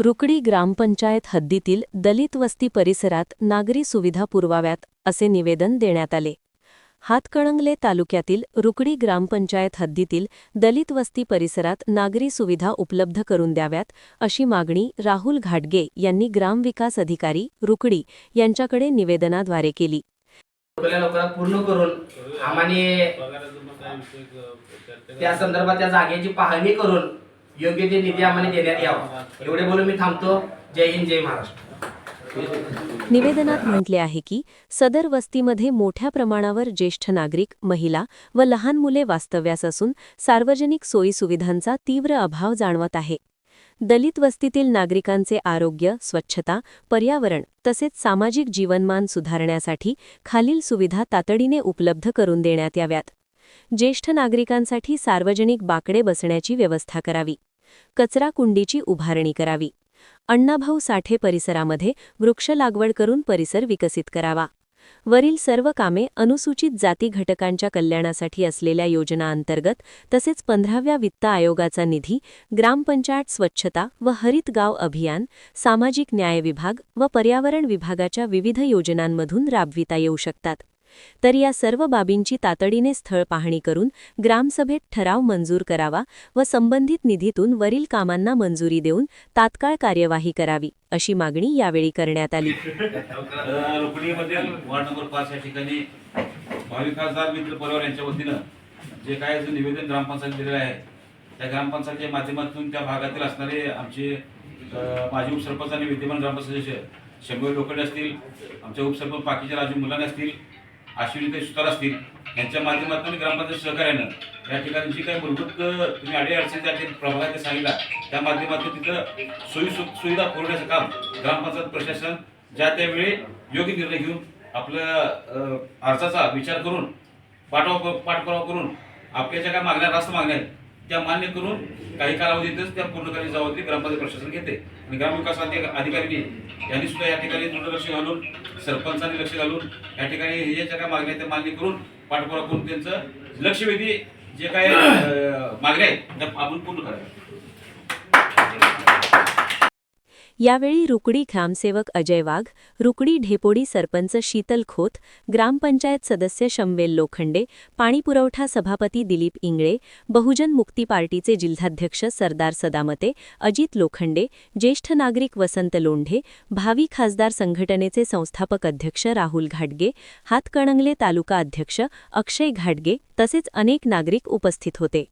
रुकडी ग्रामपंचायत हद्दीतील दलित वस्ती परिसरात नागरी सुविधा पुरवाव्यात असे निवेदन देण्यात आले. हातकणंगले तालुक्यातील रुकडी ग्रामपंचायत हद्दीतील दलित वस्ती परिसरात नागरी सुविधा उपलब्ध करून द्याव्यात अशी मागणी राहुल घाटगे यांनी ग्रामविकास अधिकारी रुकडी यांच्याकडे निवेदनाद्वारे केली. लवकरात पूर्ण करून आम्हाने त्या संदर्भात त्या जागेची पाहणी करून योग्य ते निधी आम्हाला देण्यात यावा. एवढे बोलून मी थांबतो. जय हिंद, जय महाराष्ट्र. निवेदनात म्हटले आहे की सदर वस्तीमध्ये मोठ्या प्रमाणावर ज्येष्ठ नागरिक, महिला व लहान मुले वास्तव्यास असून सार्वजनिक सोयीसुविधांचा तीव्र अभाव जाणवत आहे. दलित वस्तीतील नागरिकांचे आरोग्य, स्वच्छता, पर्यावरण तसेच सामाजिक जीवनमान सुधारण्यासाठी खालील सुविधा तातडीने उपलब्ध करून देण्यात याव्यात. ज्येष्ठ नागरिकांसाठी सार्वजनिक बाकडे बसण्याची व्यवस्था करावी. कचरा कुंडीची उभारणी करावी. अण्णाभाऊ साठे परिसरामध्ये वृक्ष लागवड करून परिसर विकसित करावा. वरील सर्व कामे अनुसूचित जाती घटकांच्या कल्याणासाठी असलेल्या योजना अंतर्गत तसेच 15व्या वित्त आयोगाचा निधी, ग्रामपंचायत स्वच्छता व हरित गाव अभियान, सामाजिक न्याय विभाग व पर्यावरण विभागाच्या विविध योजनांमधून राबविता येऊ शकतात. तर या सर्व बाबींची तातडीने स्थळ पाहणी करून ग्रामसभेत ठराव मंजूर करावा व संबंधित निधीतून वरील कामांना मंजुरी देऊन तात्काळ कार्यवाही करावी अशी मागणी यावेळी करण्यात आली. रुकडीमधील वार्ड नंबर 5 या ठिकाणी भावी खासदार मित्र परिवार यांच्या वतीनं जे काय निवेदन ग्रामपंचायत दिलेलं आहे त्या ग्रामपंचायतीच्या माध्यमातून त्या भागातील असणारे आमचे माजी उपसरपंच आणि विद्यमान ग्रामपंचायत सदस्य शंभर लोखंडे असतील, आमचे उपसरपंच बाकीचे राजू मुलाने असतील, अश्विनी सुतार असतील, यांच्या माध्यमातून ग्रामपंचायत सहकार्यानं या ठिकाणी जी काही मूलभूत तुम्ही अडीअडचणी त्या प्रभागात सांगितला त्या माध्यमातून तिथं सुविधा पुरवण्याचं काम ग्रामपंचायत प्रशासन ज्या त्यावेळी योग्य निर्णय घेऊन आपलं अर्जाचा विचार करून पाठपुरावा करून आपल्या ज्या काय मागण्या रास्त मागण्या आहेत त्या मान्य करून काही कालावधीतच त्या पूर्ण करण्याची जबाबदारी ग्रामपंचायत प्रशासन घेते. आणि ग्रामविकास अधिकाऱ्यांनी यांनी सुद्धा या ठिकाणी दृढ लक्ष घालून, सरपंचांनी लक्ष घालून या ठिकाणी हे ज्या काय मागण्या आहेत त्या मान्य करून पाठपुरावा करून त्यांचं लक्षवेधी जे काय मागण्या आहेत त्या आपण पूर्ण कराव्या. यावेळी रुकडी ग्रामसेवक अजय वाघ, रुकडी ढेपोडी सरपंच शीतल खोत, ग्रामपंचायत सदस्य शंवेल लोखंडे, पाणीपुरवठा सभापती दिलीप इंगळे, बहुजन मुक्ती पार्टीचे जिल्हाध्यक्ष सरदार सदामते, अजित लोखंडे, ज्येष्ठ नागरिक वसंत लोंढे, भावी खासदार संघटनेचे संस्थापक अध्यक्ष राहुल घाटगे, हातकणंगले तालुका अध्यक्ष अक्षय घाटगे तसेच अनेक नागरिक उपस्थित होते.